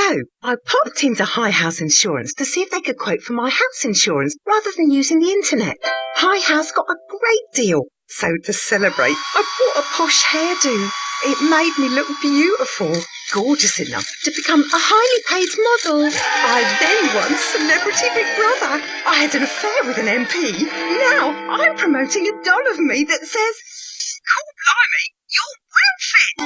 So, I popped into High House Insurance to see if they could quote for my house insurance rather than using the internet. High House got a great deal. So to celebrate, I bought a posh hairdo. It made me look beautiful, gorgeous enough to become a highly paid model. I then won Celebrity Big Brother. I had an affair with an MP. Now I'm promoting a doll of me that says, "Cool blimey, you're well fit."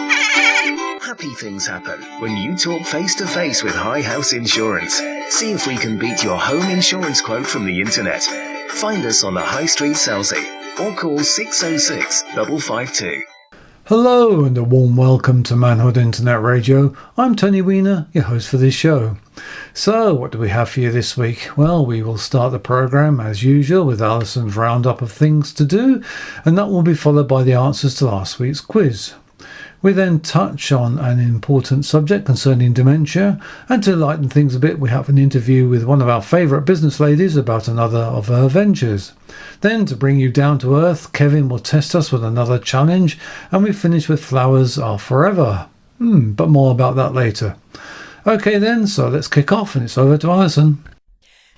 Happy things happen when you talk face-to-face with High House Insurance. See if we can beat your home insurance quote from the internet. Find us on the High Street, Selsey, or call 606 552. Hello and a warm welcome to Manhood Internet Radio. I'm Tony Weiner, your host for this show. So, what do we have for you this week? Well, we will start the programme as usual with Alison's roundup of things to do, and that will be followed by the answers to last week's quiz. We then touch on an important subject concerning dementia, and to lighten things a bit, we have an interview with one of our favourite business ladies about another of her ventures. Then, to bring you down to earth, Kevin will test us with another challenge, and we finish with Flowers Are Forever. But more about that later. Okay then, so let's kick off, and it's over to Alison.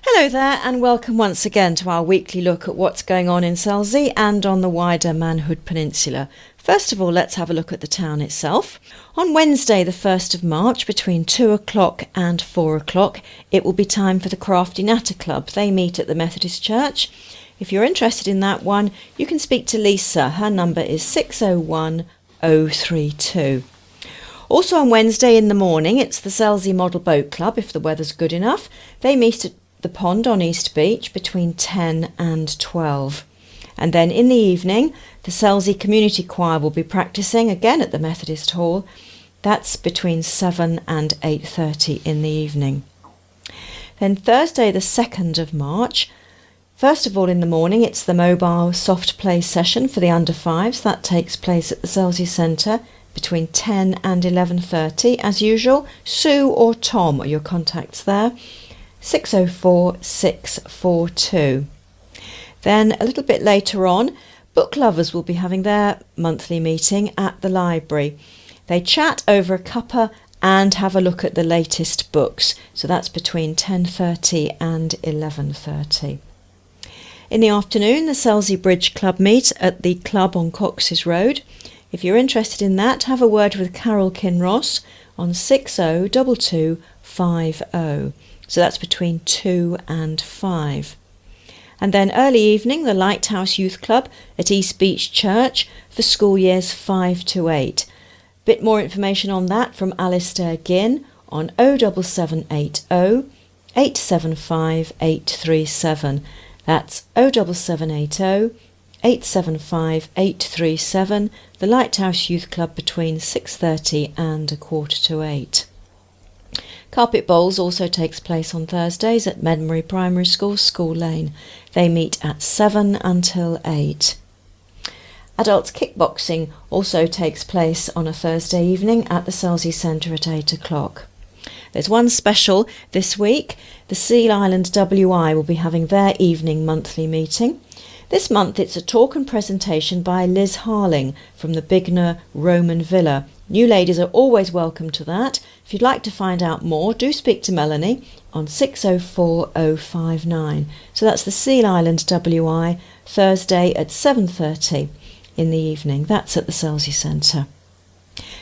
Hello there, and welcome once again to our weekly look at what's going on in Selsey and on the wider Manhood Peninsula. First of all, let's have a look at the town itself. On Wednesday, the 1st of March, between 2 o'clock and 4 o'clock, it will be time for the Crafty Natter Club. They meet at the Methodist Church. If you're interested in that one, you can speak to Lisa. Her number is 601 032. Also on Wednesday in the morning, it's the Selsey Model Boat Club, if the weather's good enough. They meet at the pond on East Beach between 10 and 12. And then in the evening, the Selsey Community Choir will be practising again at the Methodist Hall. That's between 7 and 8:30 in the evening. Then Thursday the 2nd of March, first of all in the morning, it's the mobile soft play session for the under fives. That takes place at the Selsey Centre between 10 and 11:30. As usual, Sue or Tom are your contacts there. 604 642. Then a little bit later on, book lovers will be having their monthly meeting at the library. They chat over a cuppa and have a look at the latest books. So that's between 10:30 and 11:30. In the afternoon, the Selsey Bridge Club meet at the club on Cox's Road. If you're interested in that, have a word with Carol Kinross on 602250. So that's between 2 and 5. And then early evening, the Lighthouse Youth Club at East Beach Church for school years 5 to 8. Bit more information on that from Alistair Ginn on 07780 875 837. That's 07780 875 837. The Lighthouse Youth Club between 6:30 and 7:45. Carpet Bowls also takes place on Thursdays at Medmery Primary School, School Lane. They meet at 7 until 8. Adults Kickboxing also takes place on a Thursday evening at the Selsey Centre at 8 o'clock. There's one special this week. The Seal Island WI will be having their evening monthly meeting. This month it's a talk and presentation by Liz Harling from the Bignor Roman Villa. New ladies are always welcome to that. If you'd like to find out more, do speak to Melanie on 604059. So that's the Seal Island WI, Thursday at 7:30 in the evening. That's at the Selsey Centre.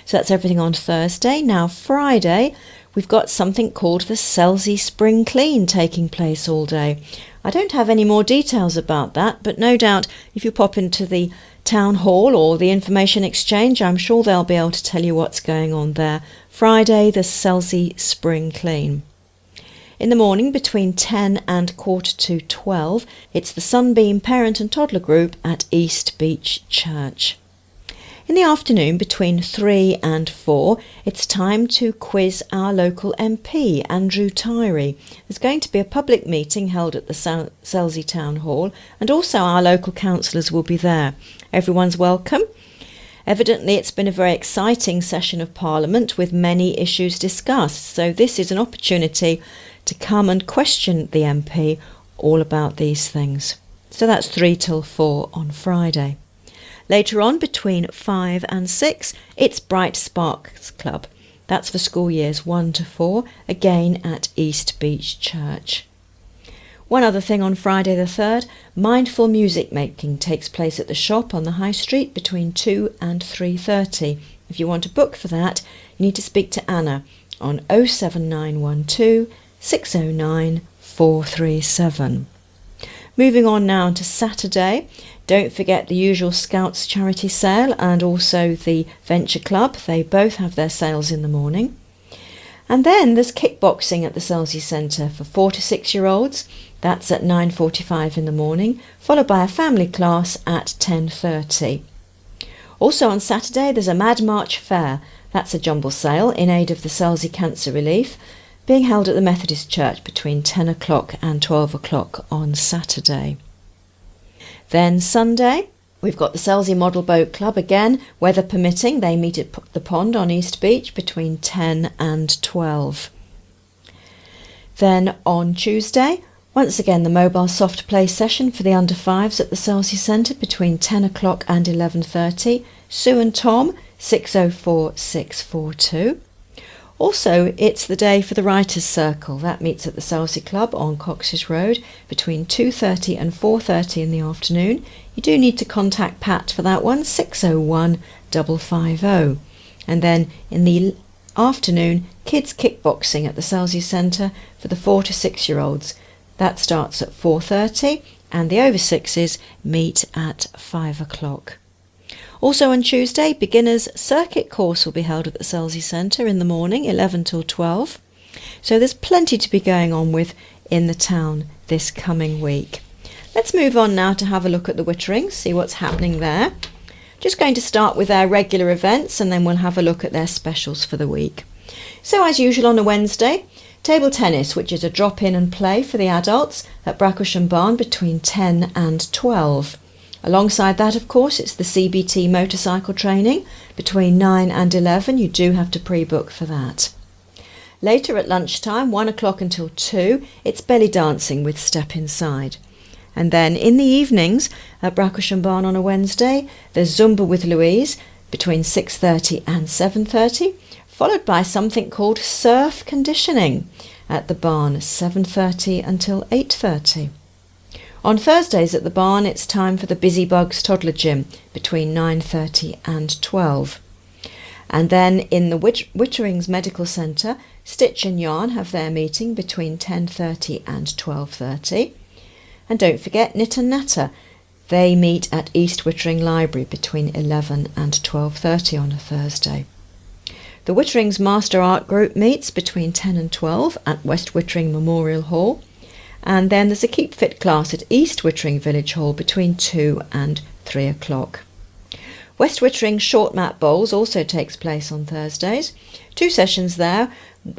So that's everything on Thursday. Now Friday, we've got something called the Selsey Spring Clean taking place all day. I don't have any more details about that, but no doubt if you pop into the Town Hall or the Information Exchange, I'm sure they'll be able to tell you what's going on there. Friday, the Selsey Spring Clean. In the morning, between 10 and 11:45, it's the Sunbeam Parent and Toddler Group at East Beach Church. In the afternoon, between 3 and 4, it's time to quiz our local MP, Andrew Tyree. There's going to be a public meeting held at the Selsey Town Hall, and also our local councillors will be there. Everyone's welcome. Evidently, it's been a very exciting session of Parliament with many issues discussed, so this is an opportunity to come and question the MP all about these things. So that's 3 till 4 on Friday. Later on, between 5 and 6, it's Bright Sparks Club. That's for school years 1 to 4, again at East Beach Church. One other thing on Friday the 3rd, mindful music making takes place at the shop on the High Street between 2 and 3:30. If you want to book for that, you need to speak to Anna on 07912 609 437. Moving on now to Saturday, don't forget the usual Scouts charity sale and also the Venture Club. They both have their sales in the morning. And then there's kickboxing at the Selsey Centre for 4 to 6-year-olds. That's at 9:45 in the morning, followed by a family class at 10:30. Also on Saturday there's a Mad March Fair. That's a jumble sale in aid of the Selsey Cancer Relief, being held at the Methodist Church between 10 o'clock and 12 o'clock on Saturday. Then Sunday, we've got the Selsey Model Boat Club again, weather permitting. They meet at the pond on East Beach between 10 and 12. Then on Tuesday, once again the mobile soft play session for the under 5s at the Selsey Centre between 10 o'clock and 11:30. Sue and Tom, 604 642. Also, it's the day for the Writers' Circle. That meets at the Selsey Club on Cox's Road between 2:30 and 4:30 in the afternoon. You do need to contact Pat for that one, 601 550. And then in the afternoon, kids kickboxing at the Selsey Centre for the 4 to 6-year-olds. That starts at 4:30 and the over 6s meet at 5 o'clock. Also on Tuesday, beginners circuit course will be held at the Selsey Centre in the morning, 11 till 12. So there's plenty to be going on with in the town this coming week. Let's move on now to have a look at the Witterings, see what's happening there. Just going to start with their regular events and then we'll have a look at their specials for the week. So as usual on a Wednesday, table tennis, which is a drop-in and play for the adults at Bracklesham Barn between 10 and 12. Alongside that, of course, it's the CBT motorcycle training between 9 and 11. You do have to pre-book for that. Later at lunchtime, 1 o'clock until 2, it's belly dancing with Step Inside. And then in the evenings at Bracklesham Barn on a Wednesday, there's Zumba with Louise between 6:30 and 7:30, followed by something called surf conditioning at the barn, 7:30 until 8:30. On Thursdays at the barn, it's time for the Busy Bugs toddler gym between 9:30 and 12. And then in the Witterings Medical Centre, Stitch and Yarn have their meeting between 10:30 and 12:30. And don't forget Knit and Natter. They meet at East Wittering Library between 11 and 12:30 on a Thursday. The Witterings Master Art Group meets between 10 and 12 at West Wittering Memorial Hall. And then there's a Keep Fit class at East Wittering Village Hall between 2 and 3 o'clock. West Wittering Short Mat Bowls also takes place on Thursdays. 2 sessions there.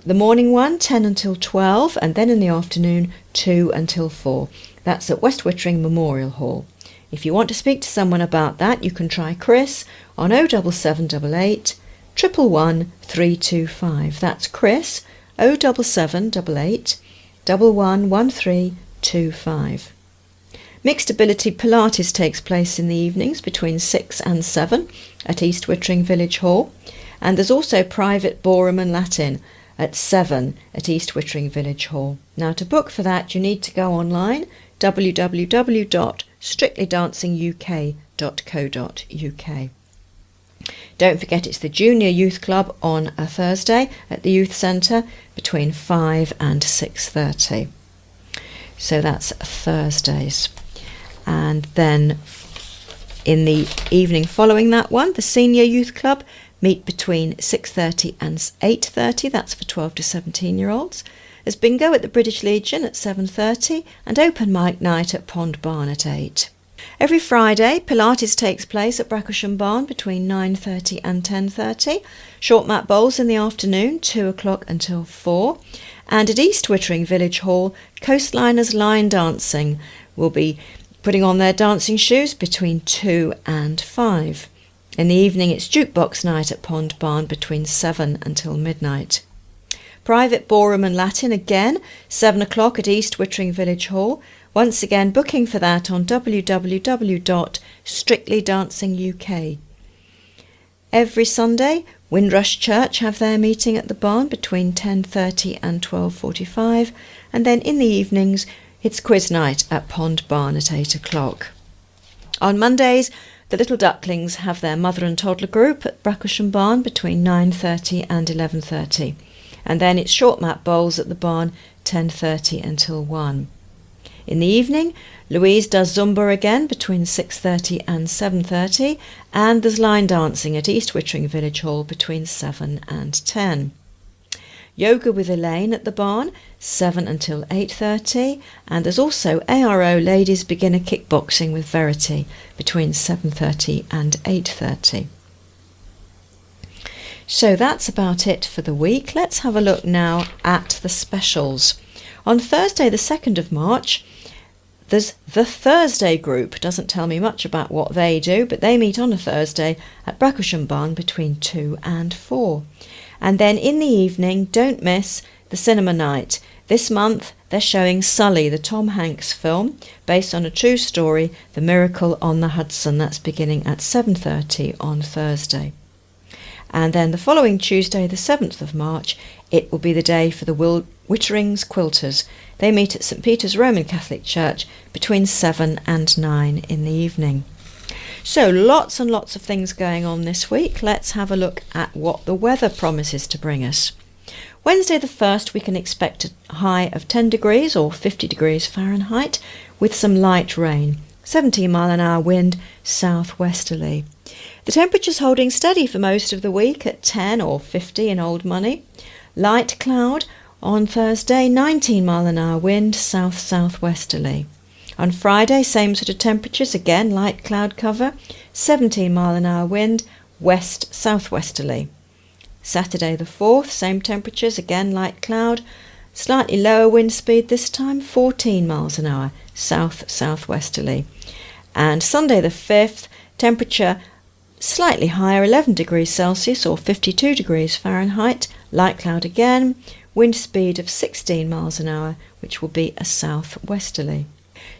The morning one, 10 until 12, and then in the afternoon, 2 until 4. That's at West Wittering Memorial Hall. If you want to speak to someone about that, you can try Chris on 07788 111 325. That's Chris, 07788 111325. Mixed Ability Pilates takes place in the evenings between 6 and 7 at East Wittering Village Hall, and there's also private ballroom and Latin at 7 at East Wittering Village Hall. Now to book for that you need to go online, www.strictlydancinguk.co.uk. Don't forget it's the Junior Youth Club on a Thursday at the Youth Centre between 5 and 6:30. So that's Thursdays. And then in the evening following that one, the Senior Youth Club meet between 6:30 and 8:30. That's for 12 to 17-year-olds. There's bingo at the British Legion at 7:30 and open mic night at Pond Barn at 8. Every Friday, Pilates takes place at Bracklesham Barn between 9:30 and 10:30. Short mat bowls in the afternoon, 2 o'clock until 4. And at East Wittering Village Hall, Coastliners Line Dancing will be putting on their dancing shoes between 2 and 5. In the evening, it's jukebox night at Pond Barn between 7 until midnight. Private ballroom and Latin again, 7 o'clock at East Wittering Village Hall. Once again, booking for that on www.strictlydancinguk. Every Sunday, Windrush Church have their meeting at the barn between 10:30 and 12:45, and then in the evenings it's quiz night at Pond Barn at 8 o'clock. On Mondays, the Little Ducklings have their mother and toddler group at Bracklesham Barn between 9:30 and 11:30, and then it's short mat bowls at the barn 10:30 until 1. In the evening, Louise does Zumba again between 6:30 and 7:30, and there's line dancing at East Wittering Village Hall between 7 and 10. Yoga with Elaine at the barn, 7 until 8:30, and there's also ARO Ladies Beginner Kickboxing with Verity between 7:30 and 8:30. So that's about it for the week. Let's have a look now at the specials. On Thursday the 2nd of March, there's the Thursday group. Doesn't tell me much about what they do, but they meet on a Thursday at Bracklesham Barn between 2 and 4. And then in the evening, don't miss the cinema night. This month they're showing Sully, the Tom Hanks film, based on a true story, The Miracle on the Hudson. That's beginning at 7:30 on Thursday. And then the following Tuesday, the 7th of March, it will be the day for the Witterings Quilters. They meet at St Peter's Roman Catholic Church between 7 and 9 in the evening. So lots and lots of things going on this week. Let's have a look at what the weather promises to bring us. Wednesday the 1st, we can expect a high of 10 degrees or 50 degrees Fahrenheit with some light rain. 17-mile-an-hour wind, southwesterly. The temperature's holding steady for most of the week at 10 or 50 in old money. Light cloud on Thursday, 19-mile-an-hour wind, south-southwesterly. On Friday, same sort of temperatures, again light cloud cover, 17-mile-an-hour wind, west-southwesterly. Saturday the 4th, same temperatures, again light cloud, slightly lower wind speed this time, 14 miles an hour, south-southwesterly. And Sunday the 5th, temperature slightly higher, 11 degrees Celsius or 52 degrees Fahrenheit, light cloud again, wind speed of 16 miles an hour, which will be a southwesterly.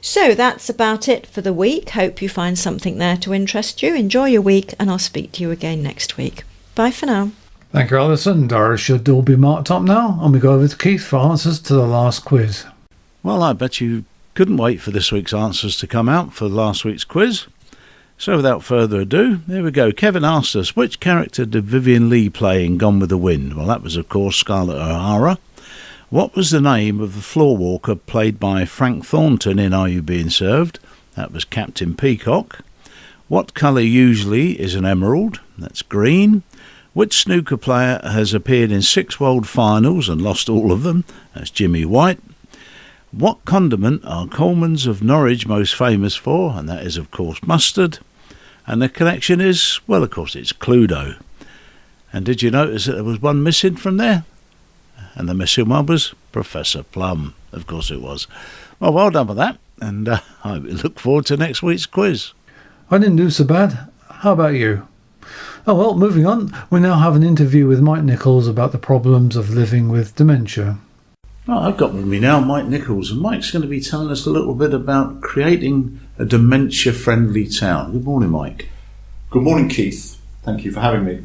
So that's about it for the week. Hope you find something there to interest you. Enjoy your week, and I'll speak to you again next week. Bye for now. Thank you, Alison. Diaries should all be marked up now, and we go over to Keith for answers to the last quiz. Well, I bet you couldn't wait for this week's answers to come out for last week's quiz. So without further ado, there we go. Kevin asked us, which character did Vivian Leigh play in Gone with the Wind? Well, that was, of course, Scarlett O'Hara. What was the name of the floor walker played by Frank Thornton in Are You Being Served? That was Captain Peacock. What colour usually is an emerald? That's green. Which snooker player has appeared in 6 world finals and lost all of them? That's Jimmy White. What condiment are Coleman's of Norwich most famous for? And that is, of course, mustard. And the connection is, well, of course, it's Cluedo. And did you notice that there was one missing from there? And the missing one was Professor Plum. Of course it was. Well done with that. And I look forward to next week's quiz. I didn't do so bad. How about you? Oh, well, moving on. We now have an interview with Mike Nichols about the problems of living with dementia. Well, I've got with me now Mike Nichols, and Mike's going to be telling us a little bit about creating a dementia-friendly town. Good morning, Mike. Good morning, Keith. Thank you for having me.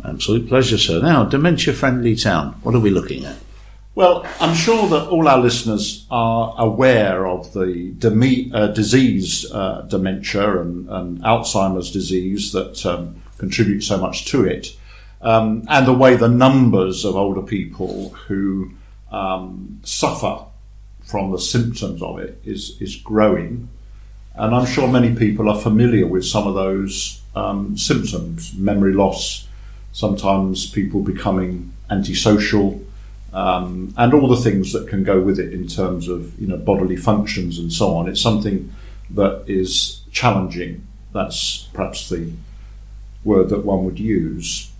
Absolute pleasure, sir. Now, dementia-friendly town, what are we looking at? Well, I'm sure that all our listeners are aware of the disease, dementia and Alzheimer's disease that contribute so much to it, and the way the numbers of older people who suffer from the symptoms of it is growing. And I'm sure many people are familiar with some of those symptoms: memory loss, sometimes people becoming antisocial, and all the things that can go with it in terms of bodily functions and so on. It's something that is challenging. That's perhaps the word that one would use.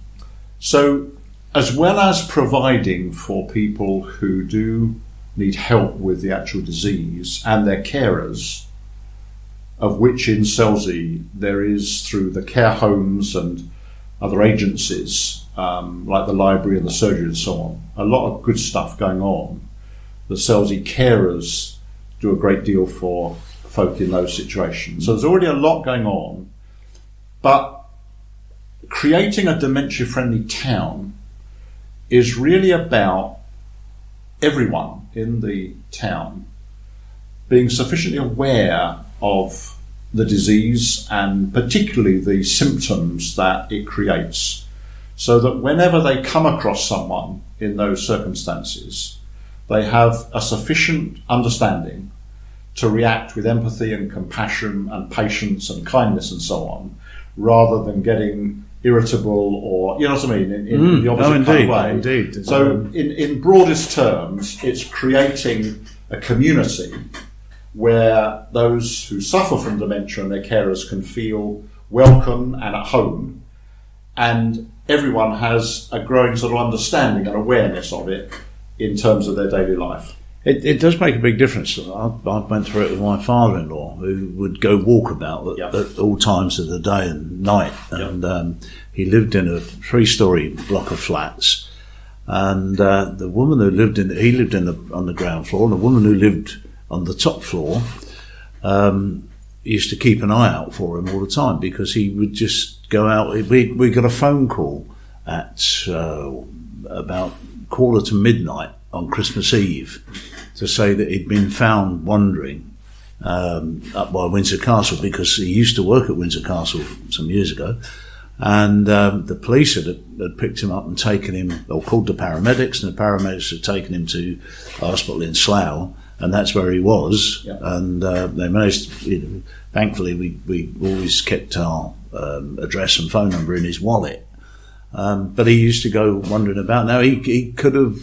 So, as well as providing for people who do need help with the actual disease and their carers, of which in Selsey there is, through the care homes and other agencies, like the library and the surgery and so on, a lot of good stuff going on. The Selsey carers do a great deal for folk in those situations. So there's already a lot going on, but creating a dementia-friendly town is really about everyone in the town being sufficiently aware of the disease and particularly the symptoms that it creates, so that whenever they come across someone in those circumstances, they have a sufficient understanding to react with empathy and compassion and patience and kindness and so on, rather than getting irritable or, you know what I mean, in the opposite kind of way. Indeed. So in broadest terms, it's creating a community where those who suffer from dementia and their carers can feel welcome and at home, and everyone has a growing sort of understanding and awareness of it in terms of their daily life. It does make a big difference. I went through it with my father-in-law, who would go walkabout at all times of the day and night. And he lived in a 3-story block of flats. And the woman who lived he lived on the ground floor, and the woman who lived on the top floor used to keep an eye out for him all the time, because he would just go out. We got a phone call at about 1:45 on Christmas Eve to say that he'd been found wandering up by Windsor Castle, because he used to work at Windsor Castle some years ago, and the police had picked him up and taken him, or called the paramedics, and the paramedics had taken him to a hospital in Slough, and that's where he was. And they managed, thankfully we always kept our address and phone number in his wallet, but he used to go wandering about. Now he could have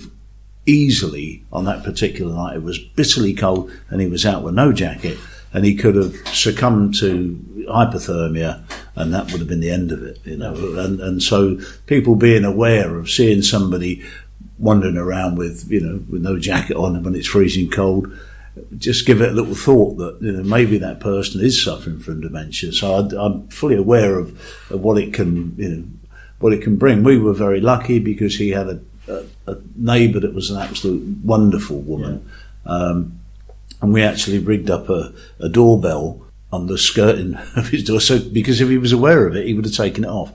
easily, on that particular night, it was bitterly cold and he was out with no jacket, and he could have succumbed to hypothermia, and that would have been the end of it, and so people being aware of seeing somebody wandering around with no jacket on when it's freezing cold, just give it a little thought that maybe that person is suffering from dementia. So I'm fully aware of what it can bring. We were very lucky because he had a neighbour that was an absolute wonderful woman, and we actually rigged up a doorbell on the skirting of his door, so because if he was aware of it, he would have taken it off.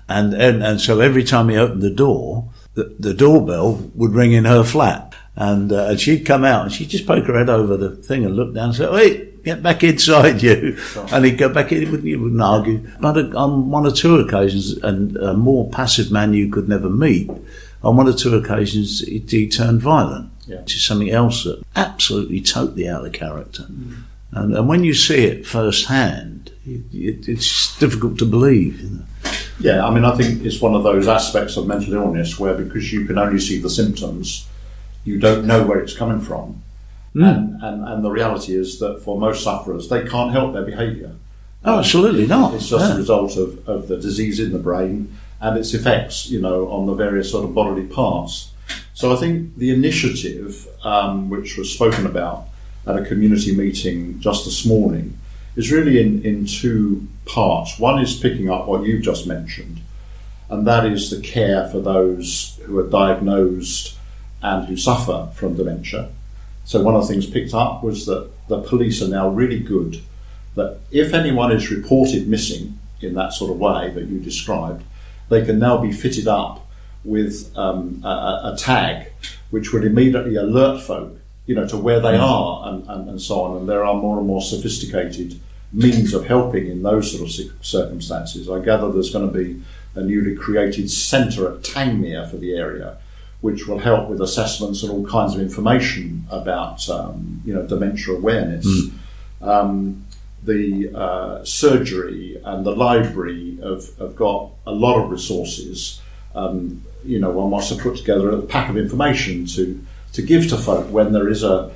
And so every time he opened the door, the doorbell would ring in her flat, and she'd come out and she'd just poke her head over the thing and look down and say, "Wait, get back inside, you!" And he'd go back in. He wouldn't argue. But on 1 or 2 occasions, and a more passive man you could never meet, on 1 or 2 occasions he turned violent, which is something else that absolutely totally out of character. And when you see it firsthand, it's difficult to believe. Yeah, I mean, I think it's one of those aspects of mental illness where, because you can only see the symptoms, you don't know where it's coming from. And the reality is that for most sufferers, they can't help their behaviour. Oh, absolutely not. It's just a result of the disease in the brain and its effects, on the various sort of bodily parts. So I think the initiative, which was spoken about at a community meeting just this morning, is really in 2 parts. One is picking up what you've just mentioned, and that is the care for those who are diagnosed and who suffer from dementia. So one of the things picked up was that the police are now really good, that if anyone is reported missing in that sort of way that you described, they can now be fitted up with a tag which would immediately alert folk to where they are and so on. And there are more and more sophisticated means of helping in those sort of circumstances. I gather there's going to be a newly created centre at Tangmere for the area, which will help with assessments and all kinds of information about dementia awareness. The surgery and the library have got a lot of resources. One wants to put together a pack of information to give to folk when there is a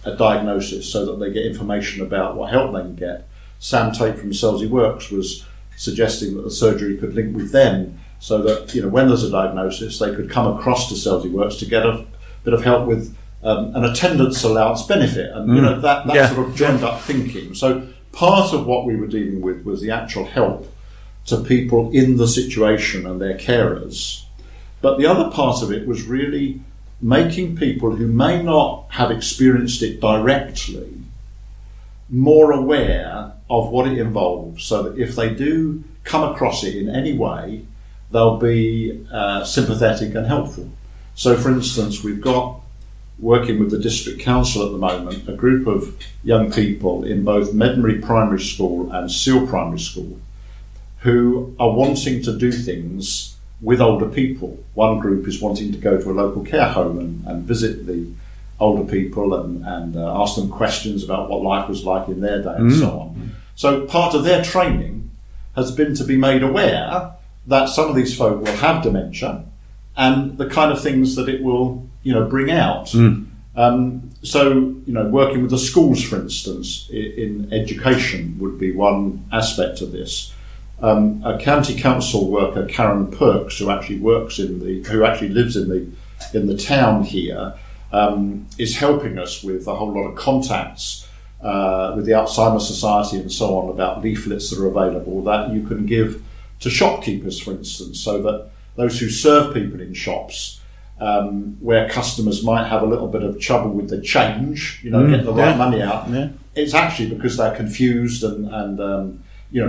diagnosis, so that they get information about what help they can get. Sam Tate from Selsey Works was suggesting that the surgery could link with them, so that when there's a diagnosis, they could come across to Selsey Works to get a bit of help with an attendance allowance benefit, and that sort of joined up thinking. So part of what we were dealing with was the actual help to people in the situation and their carers, but the other part of it was really making people who may not have experienced it directly more aware of what it involves, so that if they do come across it in any way, they'll be sympathetic and helpful. So, for instance, we've got, working with the district council at the moment, a group of young people in both Medmenbury Primary School and Seal Primary School who are wanting to do things with older people. One group is wanting to go to a local care home and visit the older people and ask them questions about what life was like in their day and so on. So part of their training has been to be made aware that some of these folk will have dementia and the kind of things that it will, bring out. So, working with the schools, for instance, in education would be one aspect of this. A county council worker, Karen Perks, who actually lives in the town here, is helping us with a whole lot of contacts with the Alzheimer's Society and so on about leaflets that are available that you can give to shopkeepers, for instance, so that those who serve people in shops, where customers might have a little bit of trouble with the change, getting the right money out, it's actually because they're confused and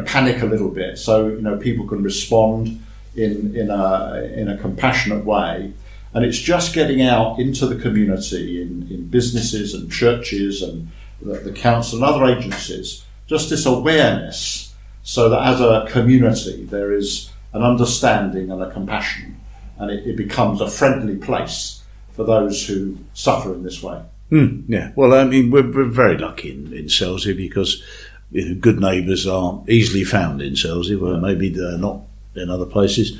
panic a little bit. So, people can respond in a compassionate way. And it's just getting out into the community, in businesses and churches and the council and other agencies, just this awareness, so that as a community there is an understanding and a compassion, and it becomes a friendly place for those who suffer in this way. Yeah, well, I mean, we're very lucky in Selsey because good neighbours are easily found in Selsey, where maybe they're not in other places.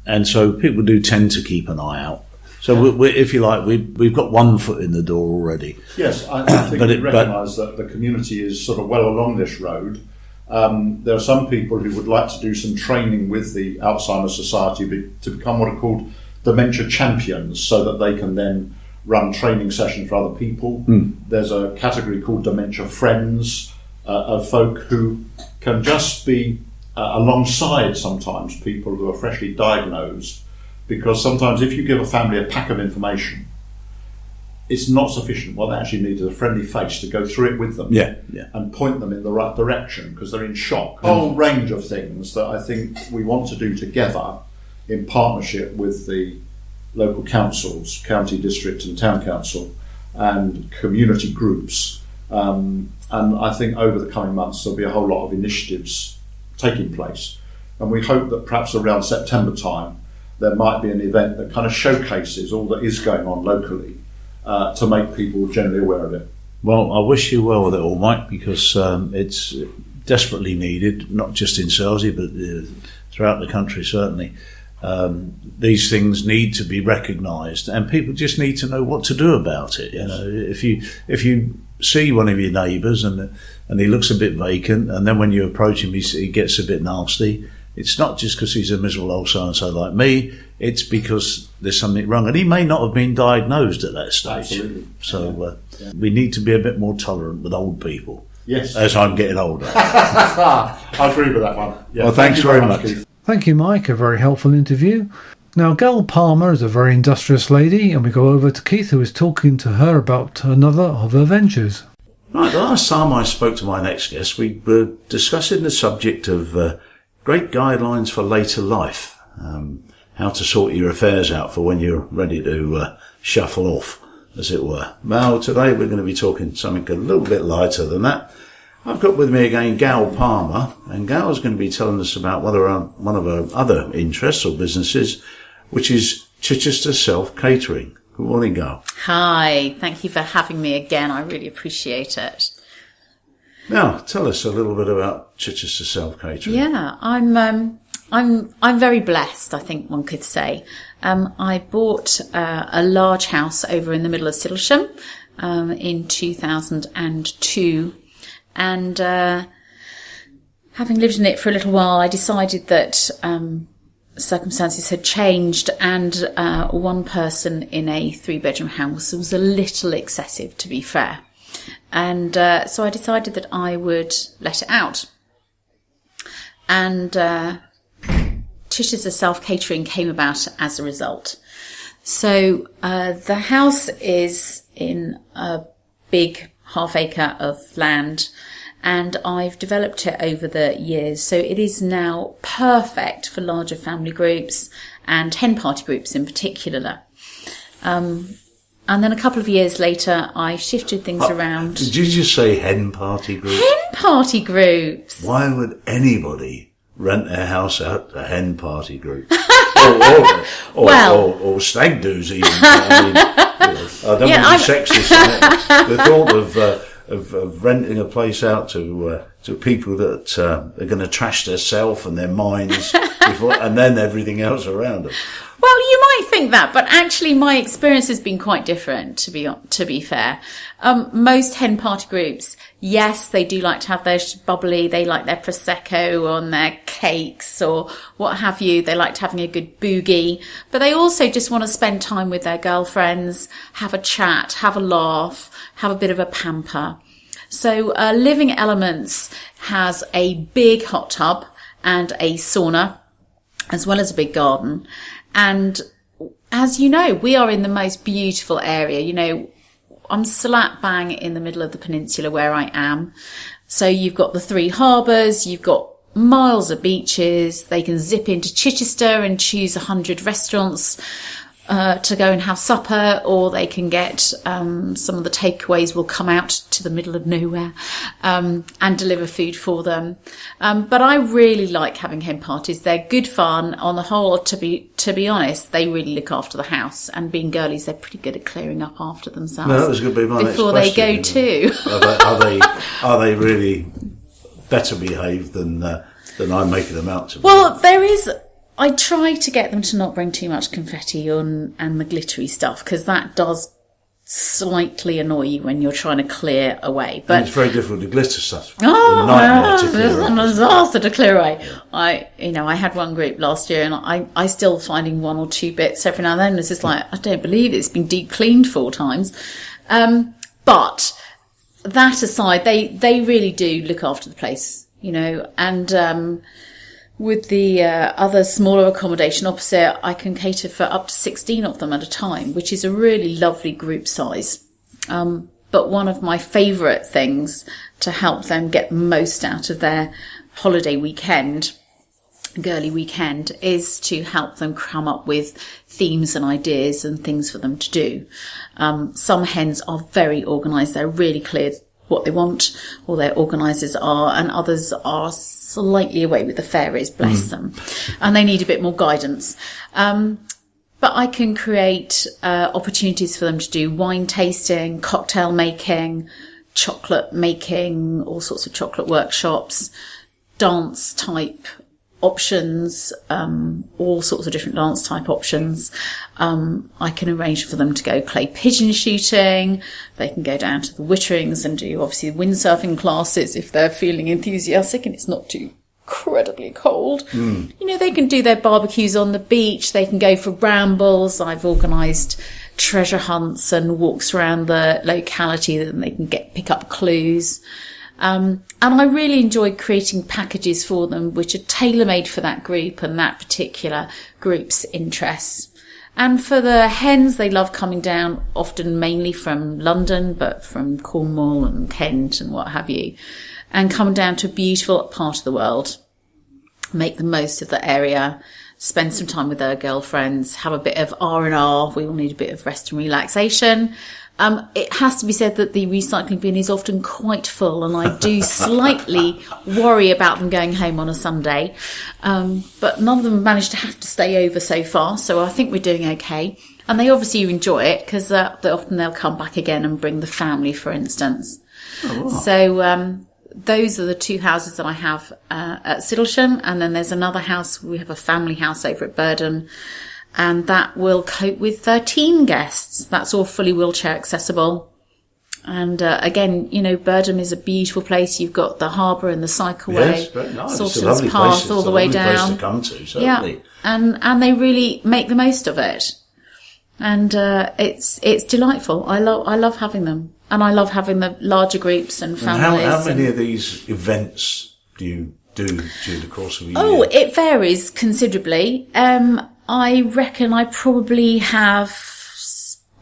And so people do tend to keep an eye out. So if you like, we've got one foot in the door already. Yes, I think we recognise that the community is sort of well along this road. There are some people who would like to do some training with the Alzheimer's Society to become what are called dementia champions, so that they can then run training sessions for other people. There's a category called dementia friends, of folk who can just be alongside sometimes people who are freshly diagnosed, because sometimes if you give a family a pack of information, it's not sufficient. What they actually need is a friendly face to go through it with them and point them in the right direction, because they're in shock. A whole range of things that I think we want to do together in partnership with the local councils, county, district and town council, and community groups. And I think over the coming months there'll be a whole lot of initiatives taking place, and we hope that perhaps around September time there might be an event that kind of showcases all that is going on locally, to make people generally aware of it. Well, I wish you well with it all, Mike, because it's desperately needed, not just in Selsey but throughout the country certainly. These things need to be recognised, and people just need to know what to do about it. If you see one of your neighbours and he looks a bit vacant, and then when you approach him he gets a bit nasty, it's not just because he's a miserable old so-and-so like me, it's because there's something wrong, and he may not have been diagnosed at that stage. Absolutely. So we need to be a bit more tolerant with old people. Yes. As I'm getting older. I agree with that one. Yeah, well, thanks very much. Keith. Thank you, Mike. A very helpful interview. Now, Gal Palmer is a very industrious lady, and we go over to Keith, who is talking to her about another of her ventures. Right, the last time I spoke to my next guest, we were discussing the subject of great guidelines for later life, how to sort your affairs out for when you're ready to shuffle off, as it were. Now, today we're going to be talking something a little bit lighter than that. I've got with me again Gal Palmer, and Gal is going to be telling us about one of her other interests or businesses, which is Chichester Self-Catering. Good morning, Gal. Hi, thank you for having me again. I really appreciate it. Now, tell us a little bit about Chichester Self-Catering. Yeah, I'm very blessed, I think one could say. I bought a large house over in the middle of Sidlesham in 2002. And having lived in it for a little while, I decided that circumstances had changed, and one person in a 3-bedroom house was a little excessive, to be fair. And so I decided that I would let it out. And Chichester Self-Catering came about as a result. So the house is in a big half-acre of land, and I've developed it over the years. So it is now perfect for larger family groups and hen party groups in particular. And then a couple of years later, I shifted things around. Did you just say hen party groups? Hen party groups! Why would anybody rent their house out to hen party groups? or stag do's even. I don't want to be sexist. The thought of renting a place out to people that are going to trash their self and their minds before, and then everything else around them. Well, you might think that, but actually my experience has been quite different, to be fair. Most hen party groups, yes, they do like to have their bubbly, they like their Prosecco on their cakes or what have you. They like having a good boogie, but they also just want to spend time with their girlfriends, have a chat, have a laugh, have a bit of a pamper. So Living Elements has a big hot tub and a sauna, as well as a big garden. And as you know, we are in the most beautiful area. You know, I'm slap bang in the middle of the peninsula where I am. So you've got the 3 harbours, you've got miles of beaches. They can zip into Chichester and choose 100 restaurants to go and have supper, or they can get some of the takeaways will come out to the middle of nowhere and deliver food for them. But I really like having hen parties. They're good fun. On the whole, to be honest, they really look after the house, and being girlies, they're pretty good at clearing up after themselves. No, that was going to be my next before question. they go too. Are they really better behaved than I'm making them out to be? Well, I try to get them to not bring too much confetti on and the glittery stuff, because that does slightly annoy you when you're trying to clear away. But and it's very difficult to glitter stuff. It's a disaster to clear away. I had one group last year, and I still finding 1 or 2 bits every now and then. It's just like, I don't believe it's been deep cleaned 4 times. But that aside, they really do look after the place, and with the other smaller accommodation opposite, I can cater for up to 16 of them at a time, which is a really lovely group size. But one of my favourite things to help them get the most out of their holiday weekend, girly weekend, is to help them come up with themes and ideas and things for them to do. Some hens are very organised. They're really clear what they want, or their organisers are, and others are slightly away with the fairies, bless them, and they need a bit more guidance. But I can create opportunities for them to do wine tasting, cocktail making, chocolate making, all sorts of chocolate workshops, dance type options, all sorts of different dance type options. I can arrange for them to go clay pigeon shooting. They can go down to the Witterings and do obviously windsurfing classes if they're feeling enthusiastic and it's not too incredibly cold. They can do their barbecues on the beach. They can go for rambles. I've organised treasure hunts and walks around the locality that they can pick up clues. And I really enjoy creating packages for them which are tailor-made for that group and that particular group's interests. And for the hens, they love coming down, often mainly from London, but from Cornwall and Kent and what have you, and come down to a beautiful part of the world, make the most of the area, spend some time with their girlfriends, have a bit of R&R. We all need a bit of rest and relaxation. It has to be said that the recycling bin is often quite full, and I do slightly worry about them going home on a Sunday. But none of them have managed to have to stay over so far, so I think we're doing okay. And they obviously enjoy it, because often they'll come back again and bring the family, for instance. Oh, wow. So those are the 2 houses that I have at Siddlesham, and then there's another house. We have a family house over at Burdon, and that will cope with 13 guests. That's all fully wheelchair accessible. And again, Burdon is a beautiful place. You've got the harbour and the cycleway, yes, very nice. Salton's Path all the way down. Place to come to, certainly. Yeah, and they really make the most of it. And it's delightful. I love having them, and I love having the larger groups and families. And how many of these events do you do during the course of a year? Oh, it varies considerably. I reckon I probably have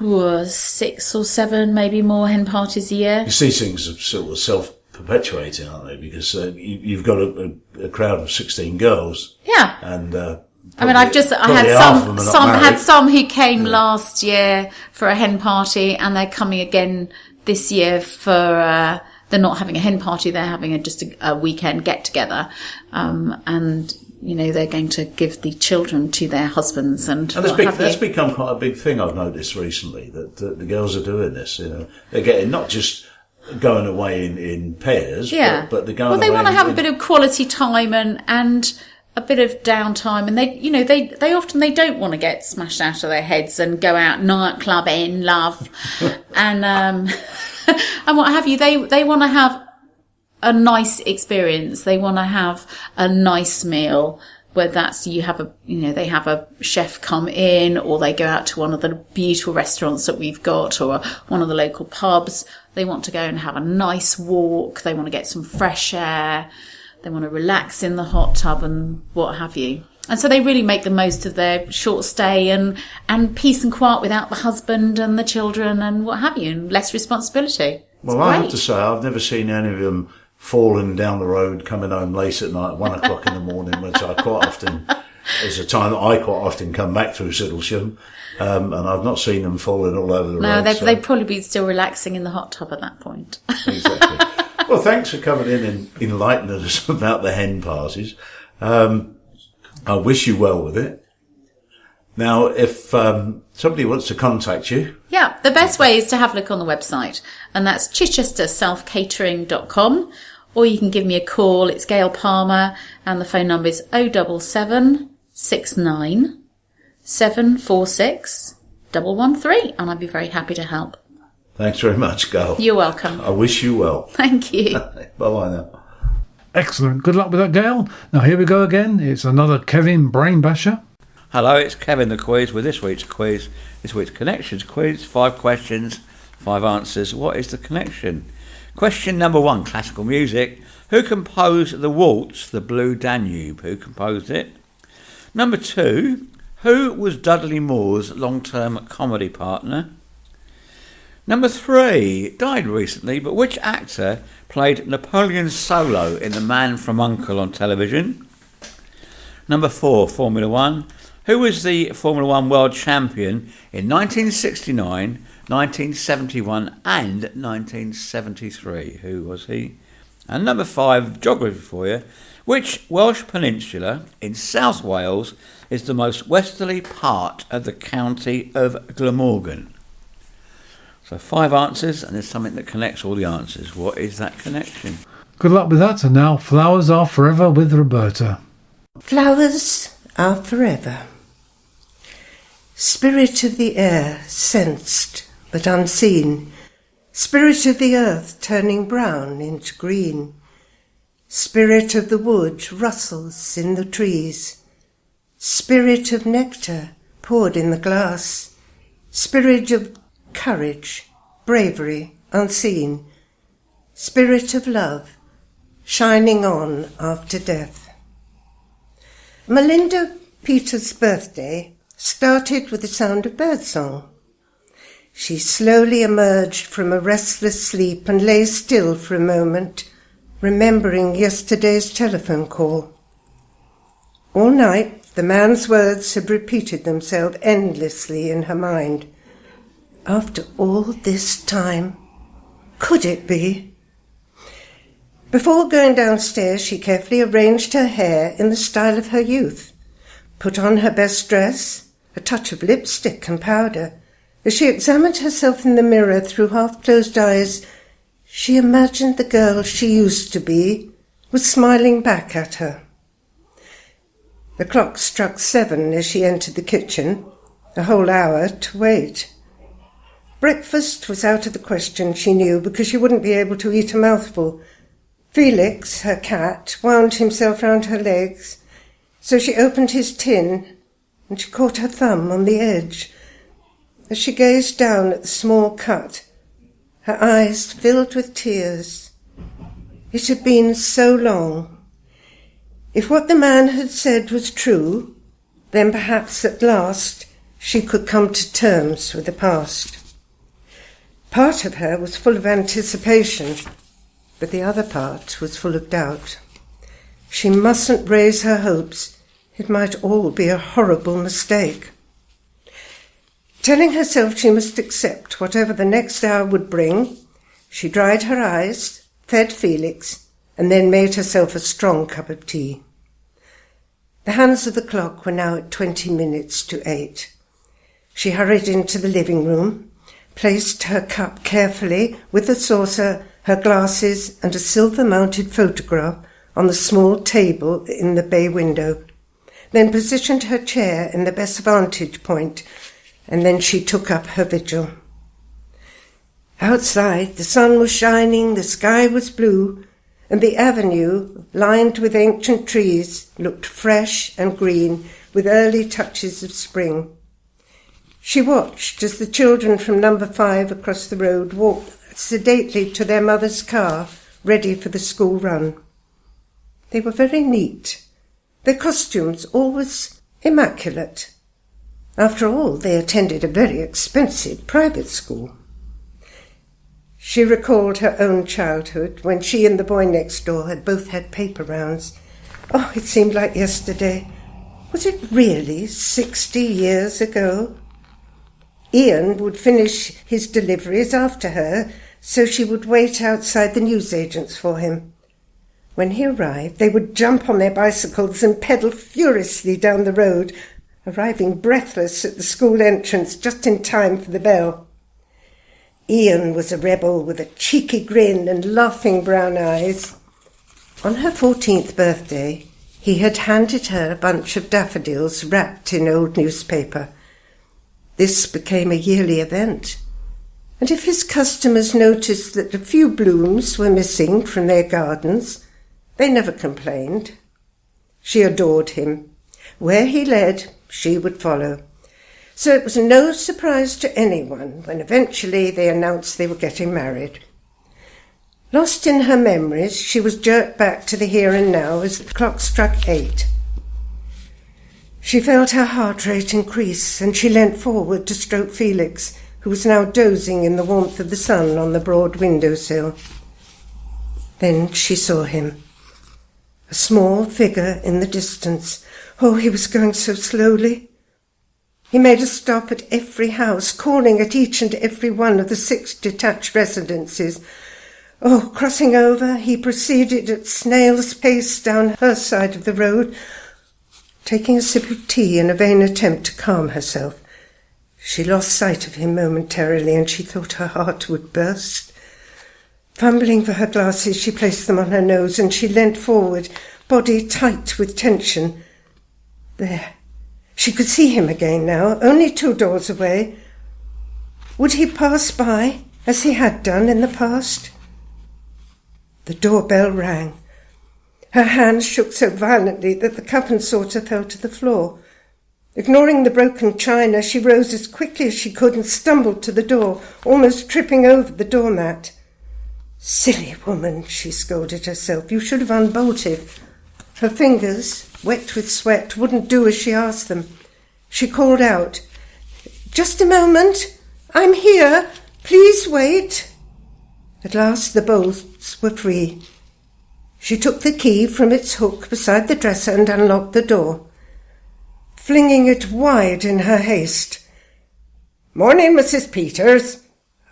was 6 or 7, maybe more hen parties a year. You see, things are sort of self-perpetuating, aren't they? Because you've got a crowd of 16 girls. Yeah. And I had some who came last year for a hen party, and they're coming again this year for. They're not having a hen party; they're having just a weekend get together, and they're going to give the children to their husbands and that's become quite a big thing. I've noticed recently that the girls are doing this. They're getting not just going away in pairs, but they're going. Well, they want to have a bit of quality time and a bit of downtime, and they often don't want to get smashed out of their heads and go out nightclubbing, love, and and what have you. They want to have a nice experience. They want to have a nice meal, whether that's they have a chef come in, or they go out to one of the beautiful restaurants that we've got, or one of the local pubs. They want to go and have a nice walk. They want to get some fresh air. They want to relax in the hot tub and what have you. And so they really make the most of their short stay and peace and quiet without the husband and the children and what have you, and less responsibility. Well, I have to say, I've never seen any of them falling down the road, coming home late at night, 1 o'clock in the morning, which I quite often is a time that I quite often come back through Siddlesham, and I've not seen them falling all over the road. No, they'd probably be still relaxing in the hot tub at that point. Exactly. Well, thanks for coming in and enlightening us about the hen parties. I wish you well with it. Now, if somebody wants to contact you... Yeah, the best way is to have a look on the website, and that's chichesterselfcatering.com, or you can give me a call. It's Gail Palmer, and the phone number is 07769 746 113, and I'd be very happy to help. Thanks very much, Gail. You're welcome. I wish you well. Thank you. Bye-bye now. Excellent. Good luck with that, Gail. Now, here we go again. It's another Kevin Brain Basher. Hello, it's Kevin the Quiz with this week's quiz. This week's Connections quiz. 5 questions, 5 answers. What is the connection? Question number 1, classical music. Who composed the waltz, the Blue Danube? Who composed it? Number 2, who was Dudley Moore's long-term comedy partner? Number 3, died recently, but which actor played Napoleon Solo in The Man from U.N.C.L.E. on television? Number 4, Formula 1. Who was the Formula 1 world champion in 1969, 1971 and 1973? Who was he? And number 5, geography for you. Which Welsh peninsula in South Wales is the most westerly part of the county of Glamorgan? So 5 answers, and there's something that connects all the answers. What is that connection? Good luck with that. And now, Flowers Are Forever with Roberta. Flowers are forever. Spirit of the air, sensed but unseen. Spirit of the earth, turning brown into green. Spirit of the wood, rustles in the trees. Spirit of nectar, poured in the glass. Spirit of courage, bravery, unseen. Spirit of love, shining on after death. Melinda Peters' birthday started with the sound of birdsong. She slowly emerged from a restless sleep and lay still for a moment, remembering yesterday's telephone call. All night, the man's words had repeated themselves endlessly in her mind. After all this time, could it be? Before going downstairs, she carefully arranged her hair in the style of her youth, put on her best dress, a touch of lipstick and powder. As she examined herself in the mirror through half-closed eyes, she imagined the girl she used to be was smiling back at her. The clock struck 7 as she entered the kitchen, a whole hour to wait. Breakfast was out of the question, she knew, because she wouldn't be able to eat a mouthful. Felix, her cat, wound himself round her legs, so she opened his tin, and she caught her thumb on the edge. As she gazed down at the small cut, her eyes filled with tears. It had been so long. If what the man had said was true, then perhaps at last she could come to terms with the past. Part of her was full of anticipation, but the other part was full of doubt. She mustn't raise her hopes. It might all be a horrible mistake. Telling herself she must accept whatever the next hour would bring, she dried her eyes, fed Felix, and then made herself a strong cup of tea. The hands of the clock were now at 20 minutes to 8. She hurried into the living room, placed her cup carefully with the saucer, her glasses, and a silver-mounted photograph on the small table in the bay window, then positioned her chair in the best vantage point, and then she took up her vigil. Outside, the sun was shining, the sky was blue, and the avenue, lined with ancient trees, looked fresh and green with early touches of spring. She watched as the children from number 5 across the road walked sedately to their mother's car, ready for the school run. They were very neat, their costumes always immaculate. After all, they attended a very expensive private school. She recalled her own childhood when she and the boy next door had both had paper rounds. Oh, it seemed like yesterday. Was it really 60 years ago? Ian would finish his deliveries after her, so she would wait outside the newsagent's for him. When he arrived, they would jump on their bicycles and pedal furiously down the road, arriving breathless at the school entrance just in time for the bell. Ian was a rebel with a cheeky grin and laughing brown eyes. On her 14th birthday, he had handed her a bunch of daffodils wrapped in old newspaper. This became a yearly event, and if his customers noticed that a few blooms were missing from their gardens, they never complained. She adored him. Where he led, she would follow. So it was no surprise to anyone when eventually they announced they were getting married. Lost in her memories, she was jerked back to the here and now as the clock struck 8. She felt her heart rate increase, and she leant forward to stroke Felix, who was now dozing in the warmth of the sun on the broad windowsill. Then she saw him. A small figure in the distance. Oh, he was going so slowly. He made a stop at every house, calling at each and every one of the 6 detached residences. Oh, crossing over, he proceeded at snail's pace down her side of the road, taking a sip of tea in a vain attempt to calm herself. She lost sight of him momentarily, and she thought her heart would burst. Fumbling for her glasses, she placed them on her nose, and she leant forward, body tight with tension. There. She could see him again now, only 2 doors away. Would he pass by, as he had done in the past? The doorbell rang. Her hands shook so violently that the cup and saucer fell to the floor. Ignoring the broken china, she rose as quickly as she could and stumbled to the door, almost tripping over the doormat. Silly woman, she scolded herself. You should have unbolted. Her fingers, wet with sweat, wouldn't do as she asked them. She called out, "Just a moment. I'm here. Please wait." At last the bolts were free. She took the key from its hook beside the dresser and unlocked the door, flinging it wide in her haste. "Morning, Mrs. Peters.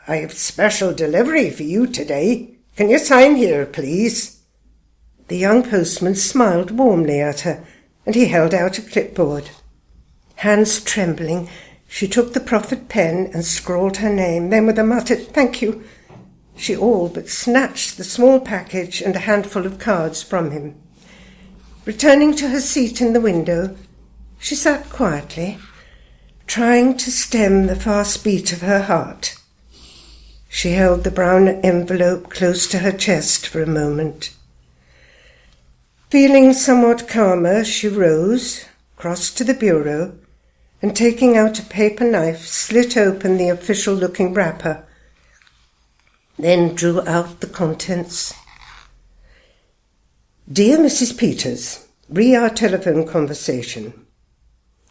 I have special delivery for you today. Can you sign here, please?" The young postman smiled warmly at her, and he held out a clipboard. Hands trembling, she took the proffered pen and scrawled her name. Then with a muttered "Thank you," she all but snatched the small package and a handful of cards from him. Returning to her seat in the window, she sat quietly, trying to stem the fast beat of her heart. She held the brown envelope close to her chest for a moment. Feeling somewhat calmer, she rose, crossed to the bureau, and taking out a paper knife, slit open the official-looking wrapper, then drew out the contents. "Dear Mrs. Peters, re our telephone conversation.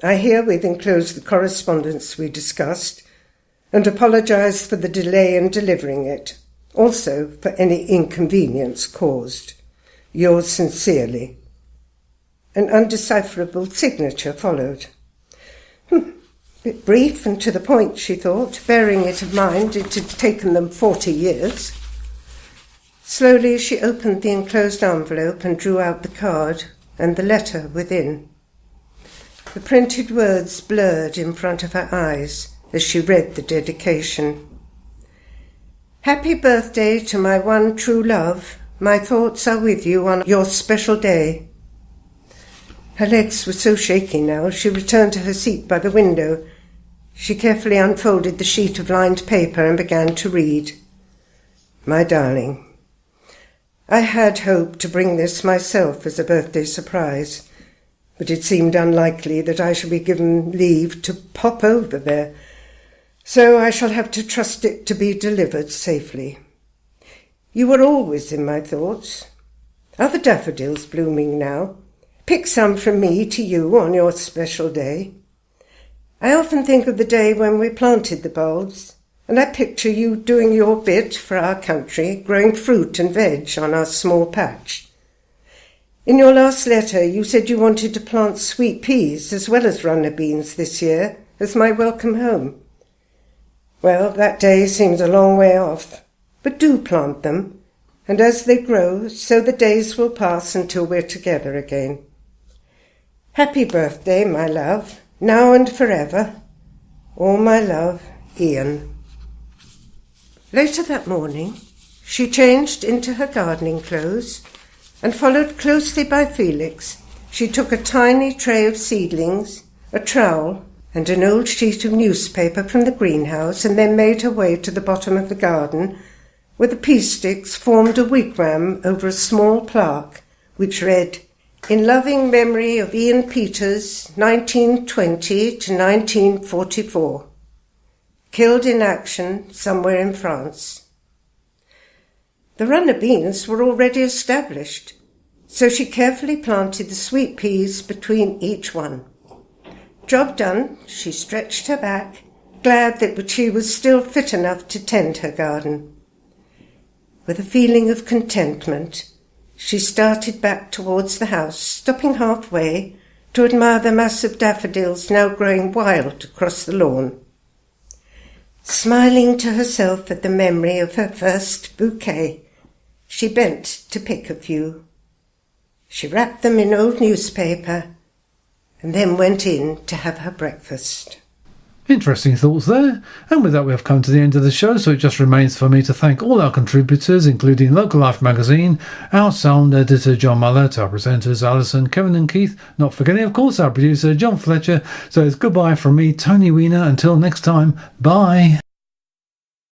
I herewith enclose the correspondence we discussed and apologise for the delay in delivering it, also for any inconvenience caused. Yours sincerely. An undecipherable signature followed. Bit brief and to the point, she thought, bearing it in mind it had taken them 40 years. Slowly she opened the enclosed envelope and drew out the card and the letter within. The printed words blurred in front of her eyes as she read the dedication. Happy birthday to my one true love. My thoughts are with you on your special day. Her legs were so shaky now, she returned to her seat by the window. She carefully unfolded the sheet of lined paper and began to read. My darling, I had hoped to bring this myself as a birthday surprise, but it seemed unlikely that I should be given leave to pop over there, so I shall have to trust it to be delivered safely. You were always in my thoughts. Are the daffodils blooming now? Pick some from me to you on your special day. I often think of the day when we planted the bulbs, and I picture you doing your bit for our country, growing fruit and veg on our small patch. In your last letter, you said you wanted to plant sweet peas as well as runner beans this year as my welcome home. Well, that day seems a long way off, but do plant them, and as they grow, so the days will pass until we're together again. Happy birthday, my love, now and forever. All my love, Ian. Later that morning, she changed into her gardening clothes, and followed closely by Felix, she took a tiny tray of seedlings, a trowel, and an old sheet of newspaper from the greenhouse, and then made her way to the bottom of the garden, where the pea sticks formed a wigwam over a small plaque, which read, In loving memory of Ian Peters, 1920 to 1944. Killed in action somewhere in France. The runner beans were already established, so she carefully planted the sweet peas between each one. Job done, she stretched her back, glad that she was still fit enough to tend her garden. With a feeling of contentment, she started back towards the house, stopping halfway to admire the mass of daffodils now growing wild across the lawn. Smiling to herself at the memory of her first bouquet, she bent to pick a few. She wrapped them in old newspaper and then went in to have her breakfast. Interesting thoughts there. And with that, we have come to the end of the show, so it just remains for me to thank all our contributors, including Local Life magazine, our sound editor John Mullett, our presenters Alison, Kevin and Keith, not forgetting of course our producer John Fletcher. So it's goodbye from me, Tony Weiner. Until next time, bye.